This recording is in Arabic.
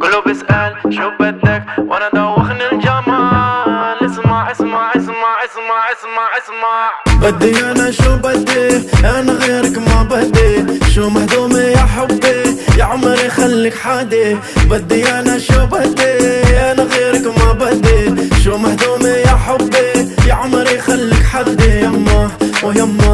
كله بيسأل شو بدك وانا دوخني الجمال. اسمع اسمع اسمع اسمع اسمع اسمع. بدي انا شو بدي، انا غيرك ما بدي. شو مهضومة يا حبي، يا عمري خليك حادي. بدي انا شو بدي، انا غيرك ما بدي. شو مهضومة يا حبي، يا عمري خليك حدي. يما ويما